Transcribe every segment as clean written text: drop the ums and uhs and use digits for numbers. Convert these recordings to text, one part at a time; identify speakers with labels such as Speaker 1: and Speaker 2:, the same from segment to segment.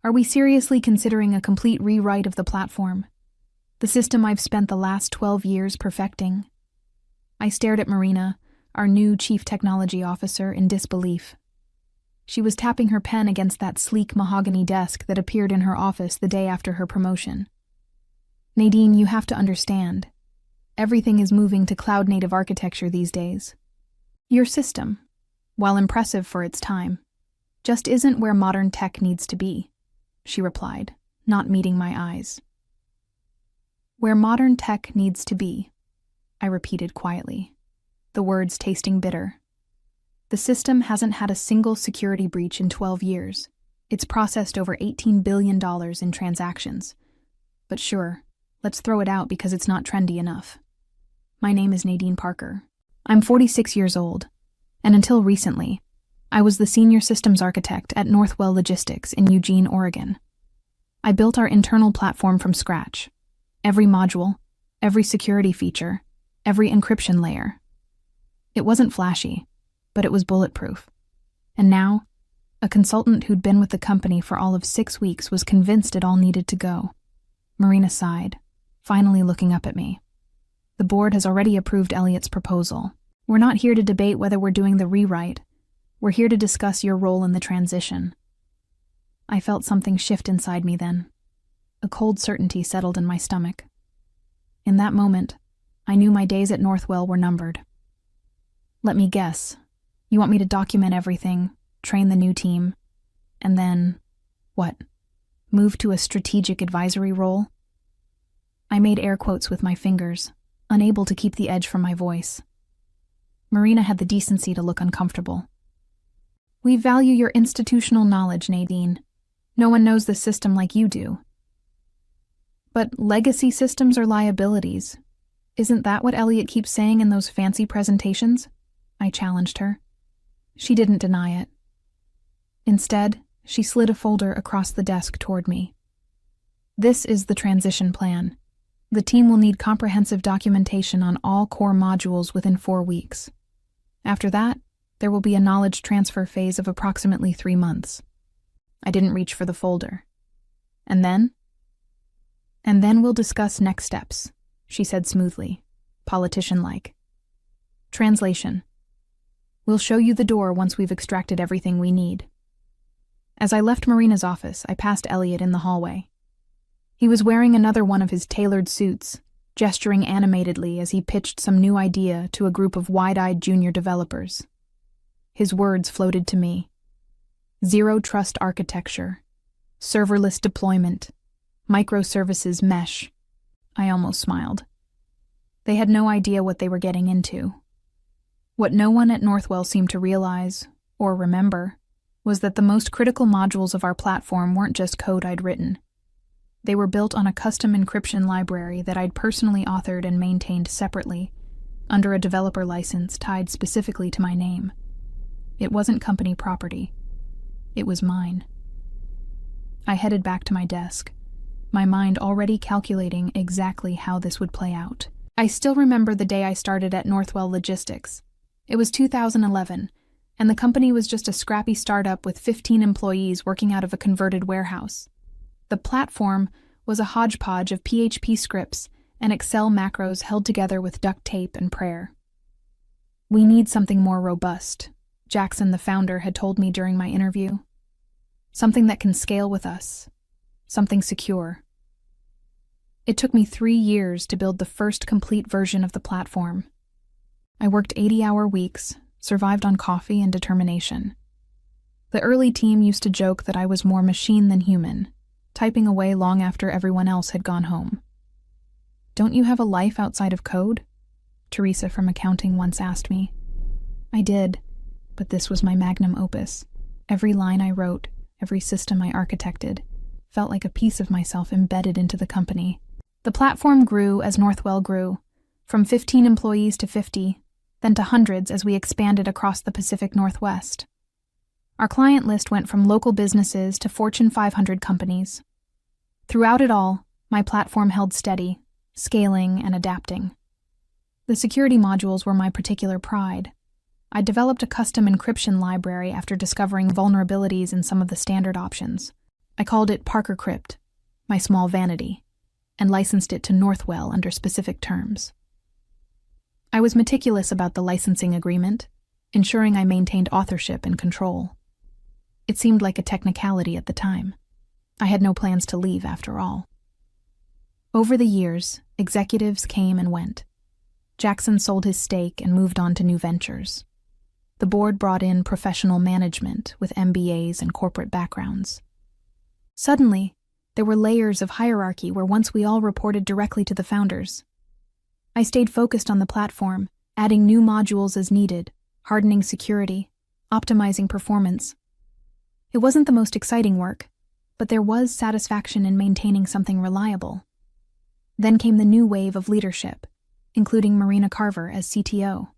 Speaker 1: Are we seriously considering a complete rewrite of the platform? The system I've spent the last 12 years perfecting? I stared at Marina, our new chief technology officer, in disbelief. She was tapping her pen against that sleek mahogany desk that appeared in her office the day after her promotion. Nadine, you have to understand. Everything is moving to cloud-native architecture these days. Your system, while impressive for its time, just isn't where modern tech needs to be, she replied, not meeting my eyes. Where modern tech needs to be, I repeated quietly, the words tasting bitter. The system hasn't had a single security breach in 12 years. It's processed over $18 billion in transactions. But sure, let's throw it out because it's not trendy enough. My name is Nadine Parker. I'm 46 years old, and until recently, I was the senior systems architect at Northwell Logistics in Eugene, Oregon. I built our internal platform from scratch. Every module, every security feature, every encryption layer. It wasn't flashy, but it was bulletproof. And now, a consultant who'd been with the company for all of 6 weeks was convinced it all needed to go. Marina sighed, finally looking up at me. The board has already approved Elliot's proposal. We're not here to debate whether we're doing the rewrite. We're here to discuss your role in the transition. I felt something shift inside me then. A cold certainty settled in my stomach. In that moment, I knew my days at Northwell were numbered. Let me guess. You want me to document everything, train the new team, and then, what? Move to a strategic advisory role? I made air quotes with my fingers, unable to keep the edge from my voice. Marina had the decency to look uncomfortable. We value your institutional knowledge, Nadine. No one knows the system like you do. But legacy systems are liabilities. Isn't that what Elliot keeps saying in those fancy presentations? I challenged her. She didn't deny it. Instead, she slid a folder across the desk toward me. This is the transition plan. The team will need comprehensive documentation on all core modules within 4 weeks. After that, there will be a knowledge transfer phase of approximately 3 months. I didn't reach for the folder. And then we'll discuss next steps, she said smoothly, politician-like. Translation. We'll show you the door once we've extracted everything we need. As I left Marina's office, I passed Elliot in the hallway. He was wearing another one of his tailored suits, gesturing animatedly as he pitched some new idea to a group of wide-eyed junior developers. His words floated to me. Zero trust architecture, serverless deployment, microservices mesh. I almost smiled. They had no idea what they were getting into. What no one at Northwell seemed to realize, or remember, was that the most critical modules of our platform weren't just code I'd written. They were built on a custom encryption library that I'd personally authored and maintained separately, under a developer license tied specifically to my name. It wasn't company property. It was mine. I headed back to my desk, my mind already calculating exactly how this would play out. I still remember the day I started at Northwell Logistics. It was 2011, and the company was just a scrappy startup with 15 employees working out of a converted warehouse. The platform was a hodgepodge of PHP scripts and Excel macros held together with duct tape and prayer. We need something more robust, Jackson, the founder, had told me during my interview. Something that can scale with us. Something secure. It took me 3 years to build the first complete version of the platform. I worked 80-hour weeks, survived on coffee and determination. The early team used to joke that I was more machine than human, typing away long after everyone else had gone home. Don't you have a life outside of code? Teresa from accounting once asked me. I did, but this was my magnum opus. Every line I wrote, every system I architected, felt like a piece of myself embedded into the company. The platform grew as Northwell grew, from 15 employees to 50, then to hundreds as we expanded across the Pacific Northwest. Our client list went from local businesses to Fortune 500 companies. Throughout it all, my platform held steady, scaling and adapting. The security modules were my particular pride. I developed a custom encryption library after discovering vulnerabilities in some of the standard options. I called it Parker Crypt, my small vanity, and licensed it to Northwell under specific terms. I was meticulous about the licensing agreement, ensuring I maintained authorship and control. It seemed like a technicality at the time. I had no plans to leave, after all. Over the years, executives came and went. Jackson sold his stake and moved on to new ventures. The board brought in professional management with MBAs and corporate backgrounds. Suddenly, there were layers of hierarchy where once we all reported directly to the founders. I stayed focused on the platform, adding new modules as needed, hardening security, optimizing performance. It wasn't the most exciting work, but there was satisfaction in maintaining something reliable. Then came the new wave of leadership, including Marina Carver as CTO.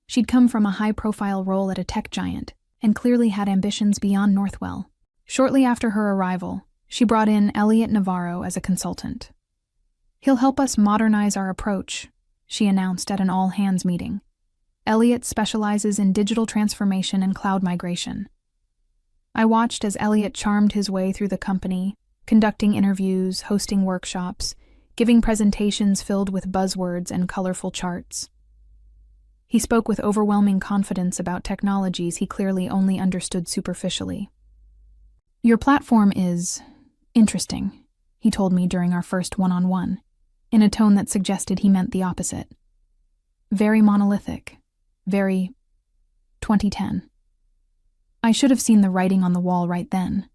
Speaker 1: She'd come from a high-profile role at a tech giant and clearly had ambitions beyond Northwell. Shortly after her arrival, she brought in Elliot Navarro as a consultant. "He'll help us modernize our approach," she announced at an all-hands meeting. Elliot specializes in digital transformation and cloud migration. I watched as Elliot charmed his way through the company, conducting interviews, hosting workshops, giving presentations filled with buzzwords and colorful charts. He spoke with overwhelming confidence about technologies he clearly only understood superficially. "Your platform is interesting," he told me during our first one-on-one, in a tone that suggested he meant the opposite. "Very monolithic, very 2010. I should have seen the writing on the wall right then.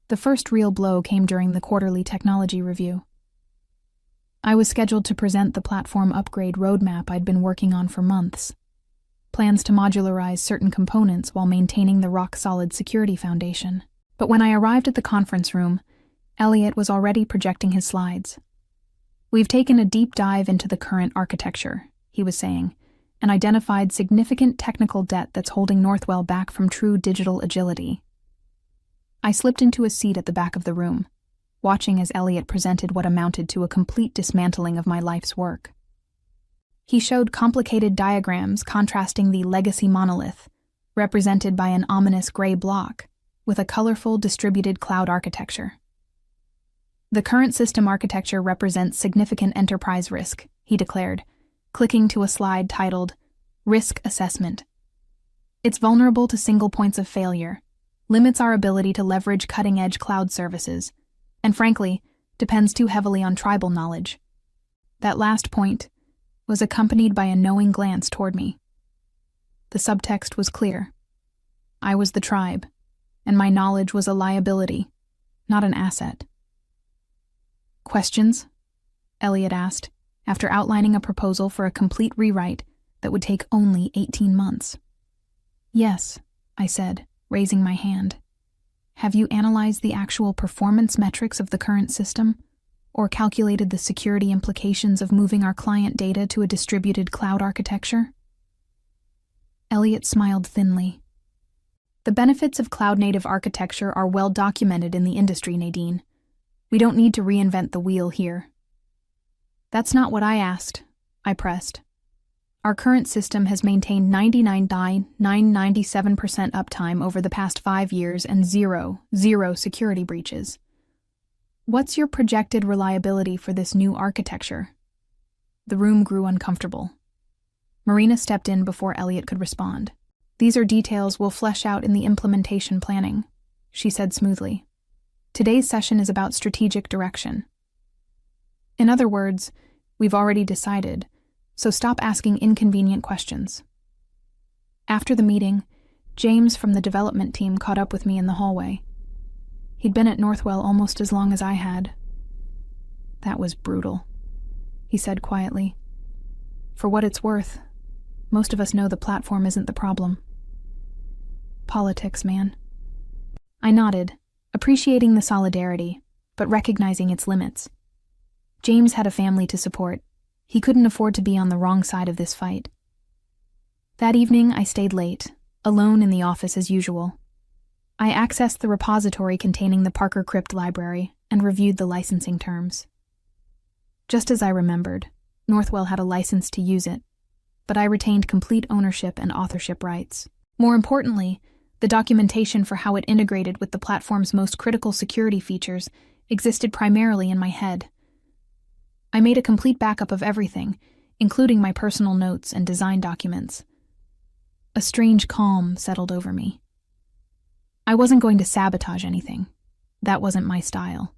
Speaker 1: The first real blow came during the quarterly technology review. I was scheduled to present the platform upgrade roadmap I'd been working on for months. Plans to modularize certain components while maintaining the rock-solid security foundation. But when I arrived at the conference room, Elliot was already projecting his slides. "We've taken a deep dive into the current architecture," he was saying, and identified significant technical debt that's holding Northwell back from true digital agility. I slipped into a seat at the back of the room, watching as Elliot presented what amounted to a complete dismantling of my life's work. He showed complicated diagrams contrasting the legacy monolith, represented by an ominous gray block, with a colorful distributed cloud architecture. "The current system architecture represents significant enterprise risk," he declared, clicking to a slide titled Risk Assessment. "It's vulnerable to single points of failure, limits our ability to leverage cutting-edge cloud services, and frankly, depends too heavily on tribal knowledge." That last point was accompanied by a knowing glance toward me. The subtext was clear. I was the tribe, and my knowledge was a liability, not an asset. "Questions?" Elliot asked, after outlining a proposal for a complete rewrite that would take only 18 months. "Yes," I said, raising my hand. "Have you analyzed the actual performance metrics of the current system, or calculated the security implications of moving our client data to a distributed cloud architecture?" Elliot smiled thinly. "The benefits of cloud-native architecture are well documented in the industry, Nadine. We don't need to reinvent the wheel here." "That's not what I asked," I pressed. "Our current system has maintained 99.997% uptime over the past 5 years and zero security breaches. What's your projected reliability for this new architecture?" The room grew uncomfortable. Marina stepped in before Elliot could respond. "These are details we'll flesh out in the implementation planning," she said smoothly. "Today's session is about strategic direction. In other words, we've already decided, so stop asking inconvenient questions." After the meeting, James from the development team caught up with me in the hallway. He'd been at Northwell almost as long as I had. "That was brutal," he said quietly. "For what it's worth, most of us know the platform isn't the problem." "Politics, man." I nodded, appreciating the solidarity, but recognizing its limits. James had a family to support. He couldn't afford to be on the wrong side of this fight. That evening, I stayed late, alone in the office as usual. I accessed the repository containing the Parker Crypt library and reviewed the licensing terms. Just as I remembered, Northwell had a license to use it, but I retained complete ownership and authorship rights. More importantly, The documentation for how it integrated with the platform's most critical security features existed primarily in my head. I made a complete backup of everything, including my personal notes and design documents. A strange calm settled over me. I wasn't going to sabotage anything. That wasn't my style.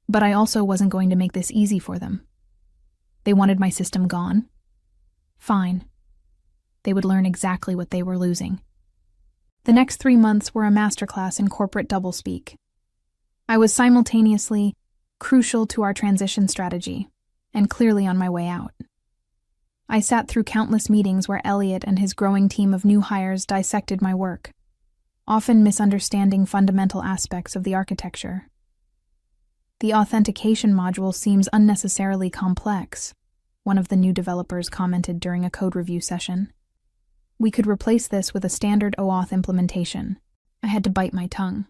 Speaker 1: But I also wasn't going to make this easy for them. They wanted my system gone? Fine. They would learn exactly what they were losing. The next 3 months were a masterclass in corporate doublespeak. I was simultaneously crucial to our transition strategy and clearly on my way out. I sat through countless meetings where Elliot and his growing team of new hires dissected my work, often misunderstanding fundamental aspects of the architecture. The authentication module seems unnecessarily complex, one of the new developers commented during a code review session. We could replace this with a standard OAuth implementation. I had to bite my tongue.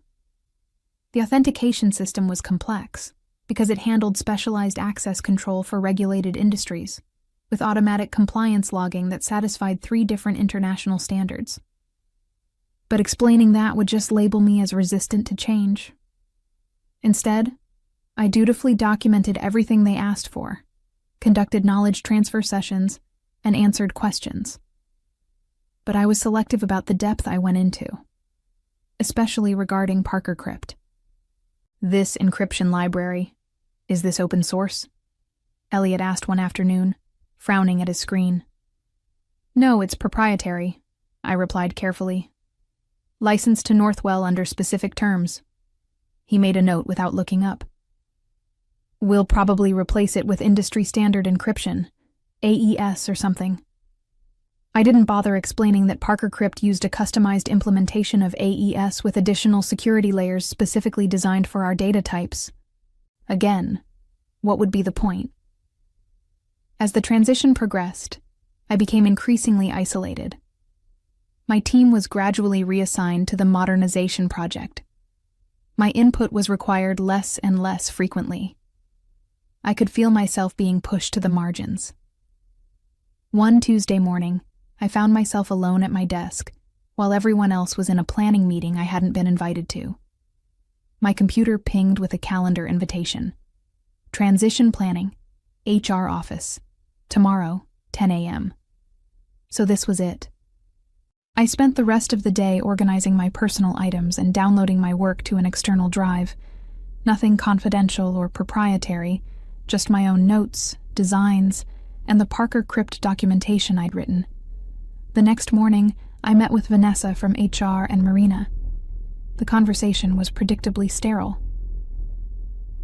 Speaker 1: The authentication system was complex because it handled specialized access control for regulated industries, with automatic compliance logging that satisfied 3 different international standards. But explaining that would just label me as resistant to change. Instead, I dutifully documented everything they asked for, conducted knowledge transfer sessions, and answered questions. But I was selective about the depth I went into, especially regarding Parker Crypt. This encryption library, is this open source? Elliot asked one afternoon, frowning at his screen. No, it's proprietary, I replied carefully. Licensed to Northwell under specific terms. He made a note without looking up. We'll probably replace it with industry standard encryption, AES or something. I didn't bother explaining that Parker Crypt used a customized implementation of AES with additional security layers specifically designed for our data types. Again, what would be the point? As the transition progressed, I became increasingly isolated. My team was gradually reassigned to the modernization project. My input was required less and less frequently. I could feel myself being pushed to the margins. One Tuesday morning, I found myself alone at my desk, while everyone else was in a planning meeting I hadn't been invited to. My computer pinged with a calendar invitation. Transition planning, HR office, tomorrow, 10 a.m. So this was it. I spent the rest of the day organizing my personal items and downloading my work to an external drive. Nothing confidential or proprietary, just my own notes, designs, and the Parker Crypt documentation I'd written. The next morning, I met with Vanessa from HR and Marina. The conversation was predictably sterile.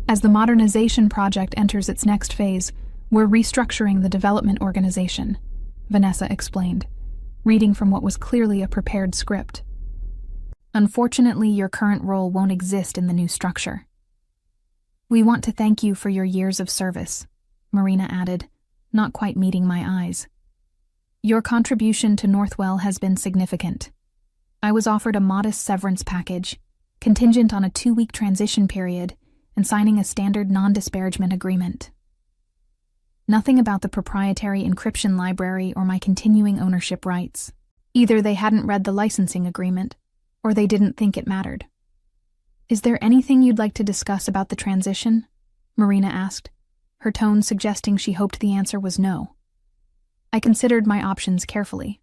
Speaker 1: As the modernization project enters its next phase, we're restructuring the development organization, Vanessa explained, reading from what was clearly a prepared script. Unfortunately, your current role won't exist in the new structure. We want to thank you for your years of service, Marina added, not quite meeting my eyes. Your contribution to Northwell has been significant. I was offered a modest severance package, contingent on a 2-week transition period, and signing a standard non-disparagement agreement. Nothing about the proprietary encryption library or my continuing ownership rights. Either they hadn't read the licensing agreement, or they didn't think it mattered. Is there anything you'd like to discuss about the transition? Marina asked, her tone suggesting she hoped the answer was no. I considered my options carefully.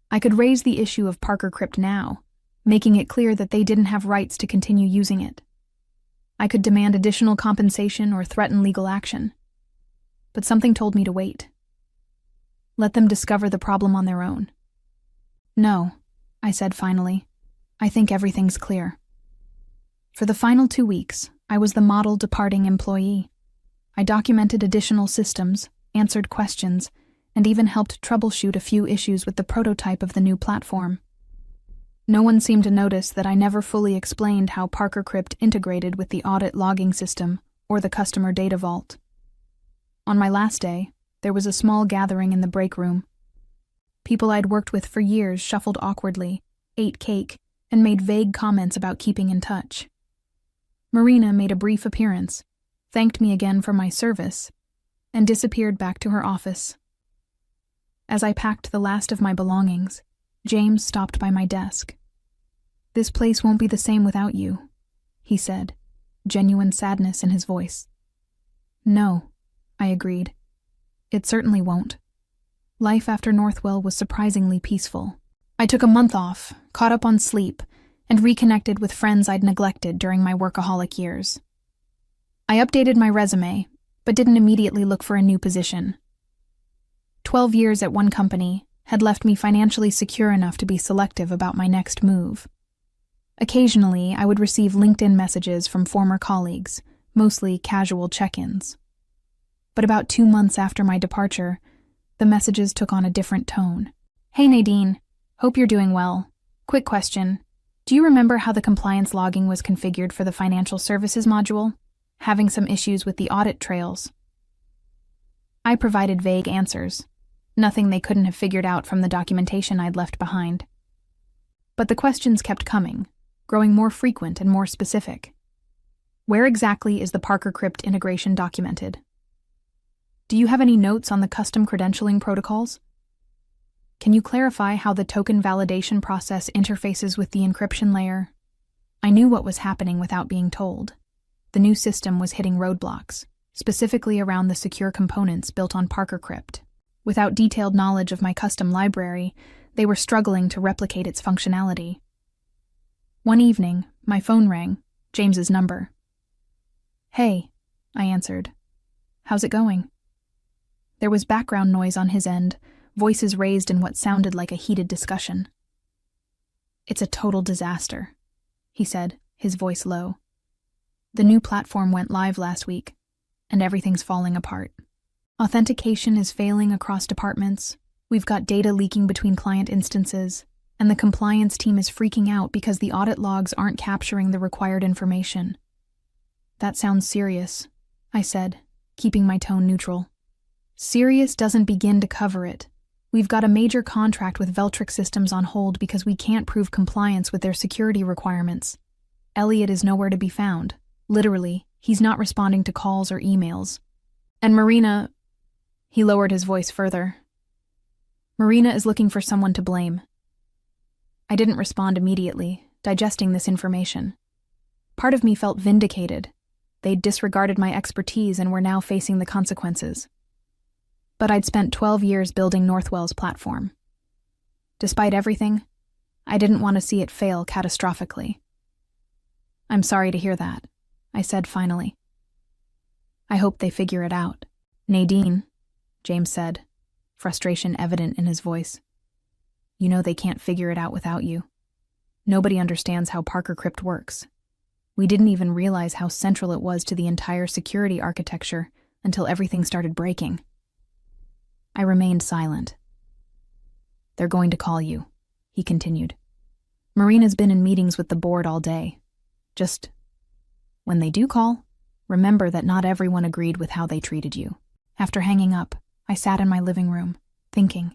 Speaker 1: I could raise the issue of Parker Crypt now, making it clear that they didn't have rights to continue using it. I could demand additional compensation or threaten legal action. But something told me to wait. Let them discover the problem on their own. No, I said finally. I think everything's clear. For the final 2 weeks, I was the model departing employee. I documented additional systems, answered questions, and even helped troubleshoot a few issues with the prototype of the new platform. No one seemed to notice that I never fully explained how Parker Crypt integrated with the audit logging system or the customer data vault. On my last day, there was a small gathering in the break room. People I'd worked with for years shuffled awkwardly, ate cake, and made vague comments about keeping in touch. Marina made a brief appearance, thanked me again for my service, and disappeared back to her office. As I packed the last of my belongings, James stopped by my desk. "This place won't be the same without you," he said, genuine sadness in his voice. "No," I agreed. "It certainly won't." Life after Northwell was surprisingly peaceful. I took a month off, caught up on sleep, and reconnected with friends I'd neglected during my workaholic years. I updated my resume, but didn't immediately look for a new position. 12 years at one company had left me financially secure enough to be selective about my next move. Occasionally, I would receive LinkedIn messages from former colleagues, mostly casual check-ins. But about 2 months after my departure, the messages took on a different tone. "Hey Nadine, hope you're doing well. Quick question. Do you remember how the compliance logging was configured for the financial services module? Having some issues with the audit trails?" I provided vague answers, nothing they couldn't have figured out from the documentation I'd left behind. But the questions kept coming, growing more frequent and more specific. Where exactly is the Parker Crypt integration documented? Do you have any notes on the custom credentialing protocols? Can you clarify how the token validation process interfaces with the encryption layer? I knew what was happening without being told. The new system was hitting roadblocks, specifically around the secure components built on Parker Crypt. Without detailed knowledge of my custom library, they were struggling to replicate its functionality. One evening, my phone rang, James's number. "Hey," I answered. "How's it going?" There was background noise on his end, voices raised in what sounded like a heated discussion. "It's a total disaster," he said, his voice low. "The new platform went live last week, and everything's falling apart. Authentication is failing across departments, we've got data leaking between client instances, and the compliance team is freaking out because the audit logs aren't capturing the required information." "That sounds serious," I said, keeping my tone neutral. "Serious doesn't begin to cover it. We've got a major contract with Veltric Systems on hold because we can't prove compliance with their security requirements. Elliot is nowhere to be found. Literally, he's not responding to calls or emails. And Marina..." He lowered his voice further. "Marina is looking for someone to blame." I didn't respond immediately, digesting this information. Part of me felt vindicated. They'd disregarded my expertise and were now facing the consequences. But I'd spent 12 years building Northwell's platform. Despite everything, I didn't want to see it fail catastrophically. "I'm sorry to hear that," I said finally. "I hope they figure it out." "Nadine," James said, frustration evident in his voice. "You know they can't figure it out without you. Nobody understands how Parker Crypt works. We didn't even realize how central it was to the entire security architecture until everything started breaking." I remained silent. "They're going to call you," he continued. "Marina's been in meetings with the board all day. Just, when they do call, remember that not everyone agreed with how they treated you." After hanging up, I sat in my living room, thinking.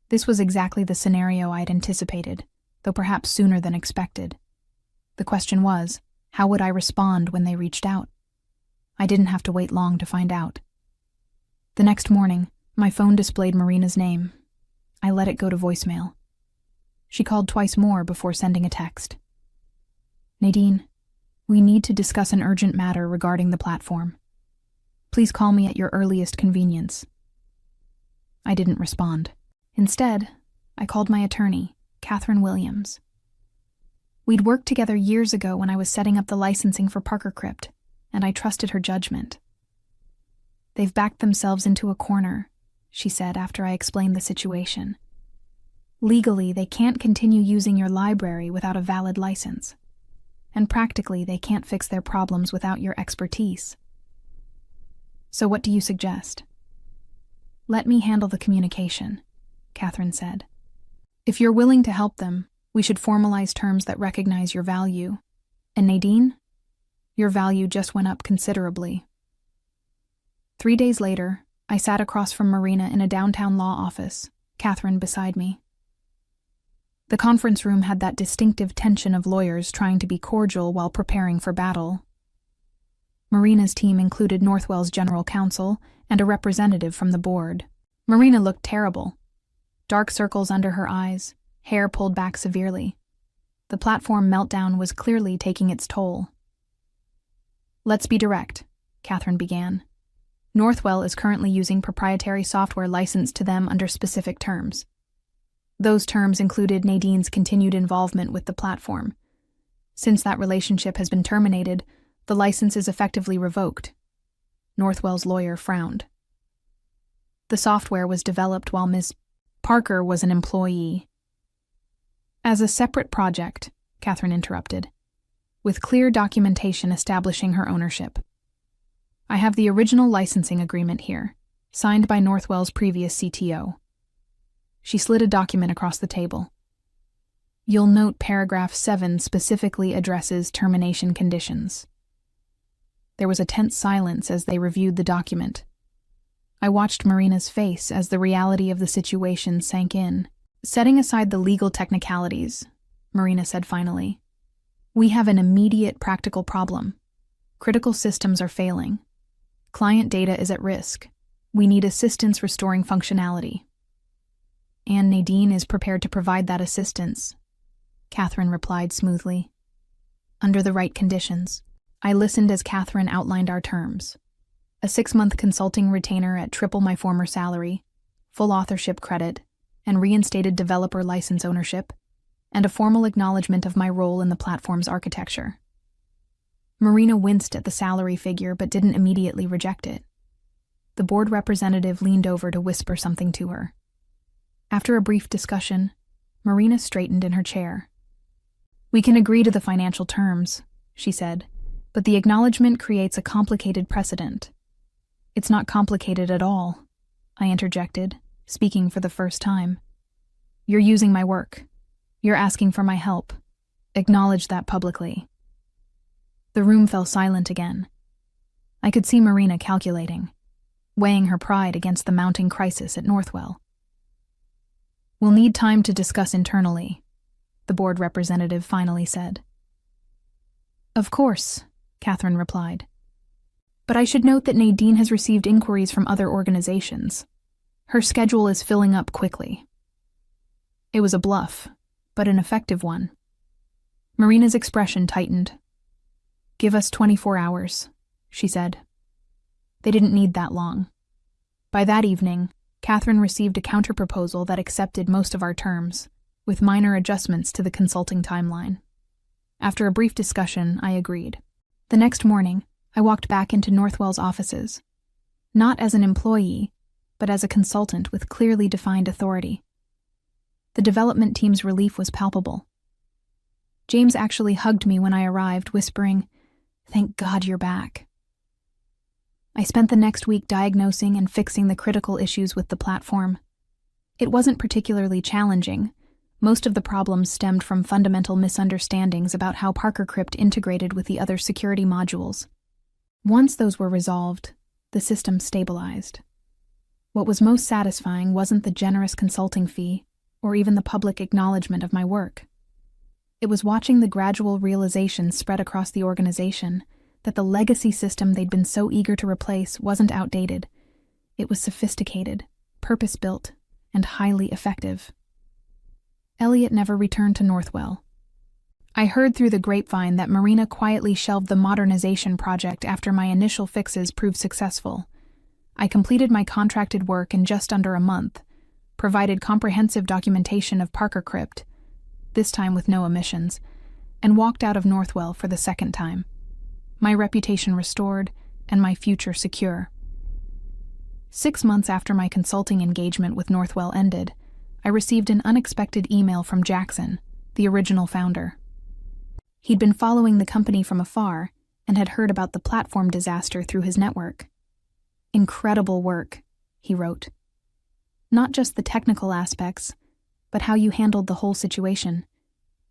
Speaker 1: This was exactly the scenario I'd anticipated, though perhaps sooner than expected. The question was, how would I respond when they reached out? I didn't have to wait long to find out. The next morning, my phone displayed Marina's name. I let it go to voicemail. She called twice more before sending a text. "Nadine, we need to discuss an urgent matter regarding the platform. Please call me at your earliest convenience." I didn't respond. Instead, I called my attorney, Catherine Williams. We'd worked together years ago when I was setting up the licensing for Parker Crypt, and I trusted her judgment. "They've backed themselves into a corner," she said after I explained the situation. "Legally, they can't continue using your library without a valid license. And practically, they can't fix their problems without your expertise. So what do you suggest?" "Let me handle the communication," Catherine said. "If you're willing to help them, we should formalize terms that recognize your value. And Nadine, your value just went up considerably." 3 days later, I sat across from Marina in a downtown law office, Catherine beside me. The conference room had that distinctive tension of lawyers trying to be cordial while preparing for battle. Marina's team included Northwell's general counsel and a representative from the board. Marina looked terrible. Dark circles under her eyes, hair pulled back severely. The platform meltdown was clearly taking its toll. "Let's be direct," Catherine began. "Northwell is currently using proprietary software licensed to them under specific terms. Those terms included Nadine's continued involvement with the platform. Since that relationship has been terminated, the license is effectively revoked." Northwell's lawyer frowned. "The software was developed while Ms. Parker was an employee." "As a separate project," Catherine interrupted, "with clear documentation establishing her ownership. I have the original licensing agreement here, signed by Northwell's previous CTO." She slid a document across the table. "You'll note paragraph 7 specifically addresses termination conditions." There was a tense silence as they reviewed the document. I watched Marina's face as the reality of the situation sank in. "Setting aside the legal technicalities," Marina said finally, "we have an immediate practical problem. Critical systems are failing. Client data is at risk. We need assistance restoring functionality." "And Nadine is prepared to provide that assistance," Catherine replied smoothly. "Under the right conditions." I listened as Catherine outlined our terms. A 6-month consulting retainer at triple my former salary, full authorship credit, and reinstated developer license ownership, and a formal acknowledgement of my role in the platform's architecture. Marina winced at the salary figure but didn't immediately reject it. The board representative leaned over to whisper something to her. After a brief discussion, Marina straightened in her chair. "We can agree to the financial terms," she said, "but the acknowledgement creates a complicated precedent." "It's not complicated at all," I interjected, speaking for the first time. "You're using my work. You're asking for my help. Acknowledge that publicly." The room fell silent again. I could see Marina calculating, weighing her pride against the mounting crisis at Northwell. "We'll need time to discuss internally," the board representative finally said. "Of course," Catherine replied. "But I should note that Nadine has received inquiries from other organizations. Her schedule is filling up quickly." It was a bluff, but an effective one. Marina's expression tightened. "Give us 24 hours, she said. They didn't need that long. By that evening, Catherine received a counterproposal that accepted most of our terms, with minor adjustments to the consulting timeline. After a brief discussion, I agreed. The next morning, I walked back into Northwell's offices, not as an employee, but as a consultant with clearly defined authority. The development team's relief was palpable. James actually hugged me when I arrived, whispering, "Thank God you're back." I spent the next week diagnosing and fixing the critical issues with the platform. It wasn't particularly challenging. Most of the problems stemmed from fundamental misunderstandings about how ParkerCrypt integrated with the other security modules. Once those were resolved, the system stabilized. What was most satisfying wasn't the generous consulting fee, or even the public acknowledgement of my work. It was watching the gradual realization spread across the organization that the legacy system they'd been so eager to replace wasn't outdated. It was sophisticated, purpose-built, and highly effective. Elliot never returned to Northwell. I heard through the grapevine that Marina quietly shelved the modernization project after my initial fixes proved successful. I completed my contracted work in just under a month, provided comprehensive documentation of ParkerCrypt, this time with no omissions, and walked out of Northwell for the second time. My reputation restored, and my future secure. 6 months after my consulting engagement with Northwell ended, I received an unexpected email from Jackson, the original founder. He'd been following the company from afar and had heard about the platform disaster through his network. "Incredible work," he wrote. "Not just the technical aspects, but how you handled the whole situation.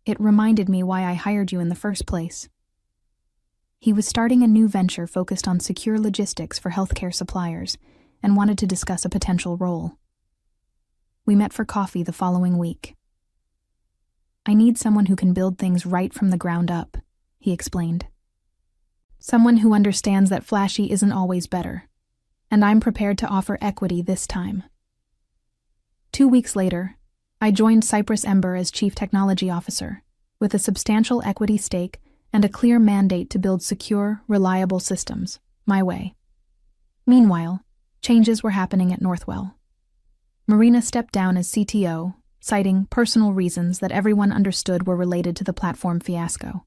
Speaker 1: It reminded me why I hired you in the first place." He was starting a new venture focused on secure logistics for healthcare suppliers and wanted to discuss a potential role. We met for coffee the following week. "I need someone who can build things right from the ground up," he explained. "Someone who understands that flashy isn't always better, and I'm prepared to offer equity this time." 2 weeks later, I joined Cypress Ember as Chief Technology Officer, with a substantial equity stake and a clear mandate to build secure, reliable systems, my way. Meanwhile, changes were happening at Northwell. Marina stepped down as CTO, citing personal reasons that everyone understood were related to the platform fiasco.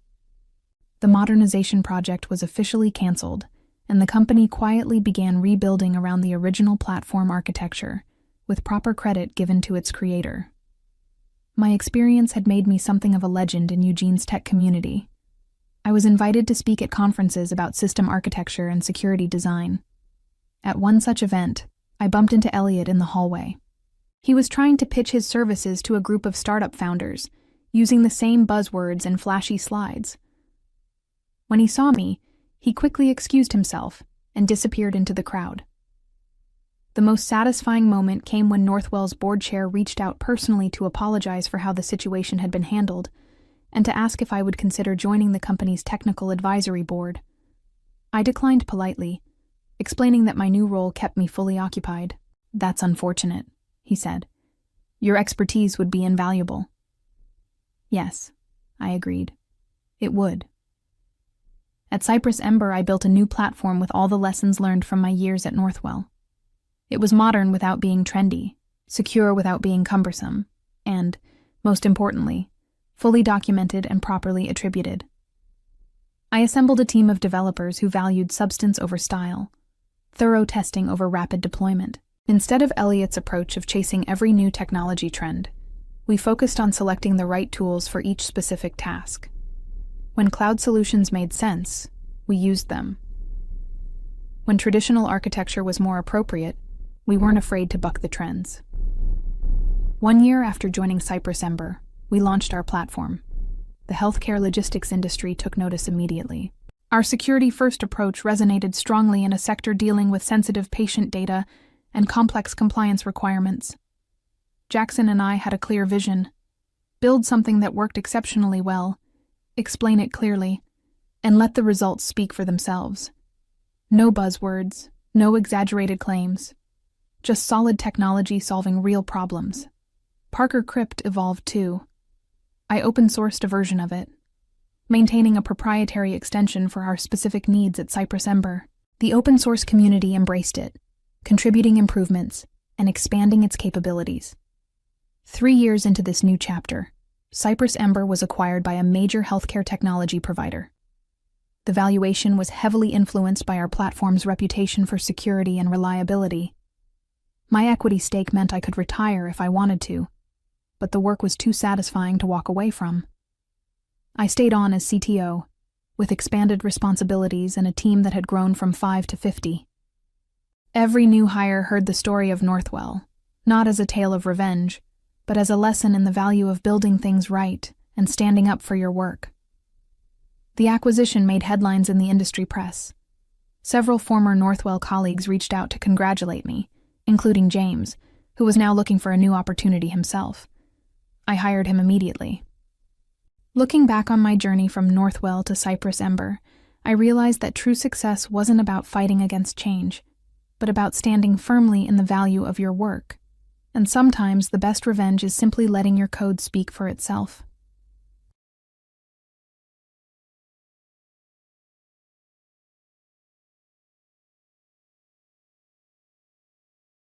Speaker 1: The modernization project was officially canceled, and the company quietly began rebuilding around the original platform architecture, with proper credit given to its creator. My experience had made me something of a legend in Eugene's tech community. I was invited to speak at conferences about system architecture and security design. At one such event, I bumped into Elliot in the hallway. He was trying to pitch his services to a group of startup founders, using the same buzzwords and flashy slides. When he saw me, he quickly excused himself and disappeared into the crowd. The most satisfying moment came when Northwell's board chair reached out personally to apologize for how the situation had been handled and to ask if I would consider joining the company's technical advisory board. I declined politely, explaining that my new role kept me fully occupied. "That's unfortunate," he said. "Your expertise would be invaluable." Yes, I agreed. It would. At Cypress Ember, I built a new platform with all the lessons learned from my years at Northwell. It was modern without being trendy, secure without being cumbersome, and, most importantly, fully documented and properly attributed. I assembled a team of developers who valued substance over style, thorough testing over rapid deployment. Instead of Elliot's approach of chasing every new technology trend, we focused on selecting the right tools for each specific task. When cloud solutions made sense, we used them. When traditional architecture was more appropriate, we weren't afraid to buck the trends. 1 year after joining Cypress Ember, we launched our platform. The healthcare logistics industry took notice immediately. Our security-first approach resonated strongly in a sector dealing with sensitive patient data and complex compliance requirements. Jackson and I had a clear vision: build something that worked exceptionally well, explain it clearly, and let the results speak for themselves. No buzzwords, no exaggerated claims, just solid technology solving real problems. Parker Crypt evolved too. I open-sourced a version of it, maintaining a proprietary extension for our specific needs at Cypress Ember. The open-source community embraced it, contributing improvements and expanding its capabilities. 3 years into this new chapter, Cypress Ember was acquired by a major healthcare technology provider. The valuation was heavily influenced by our platform's reputation for security and reliability. My equity stake meant I could retire if I wanted to, but the work was too satisfying to walk away from. I stayed on as CTO, with expanded responsibilities and a team that had grown from 5 to 50. Every new hire heard the story of Northwell, not as a tale of revenge, but as a lesson in the value of building things right and standing up for your work. The acquisition made headlines in the industry press. Several former Northwell colleagues reached out to congratulate me, including James, who was now looking for a new opportunity himself. I hired him immediately. Looking back on my journey from Northwell to Cypress Ember, I realized that true success wasn't about fighting against change, but about standing firmly in the value of your work. And sometimes the best revenge is simply letting your code speak for itself.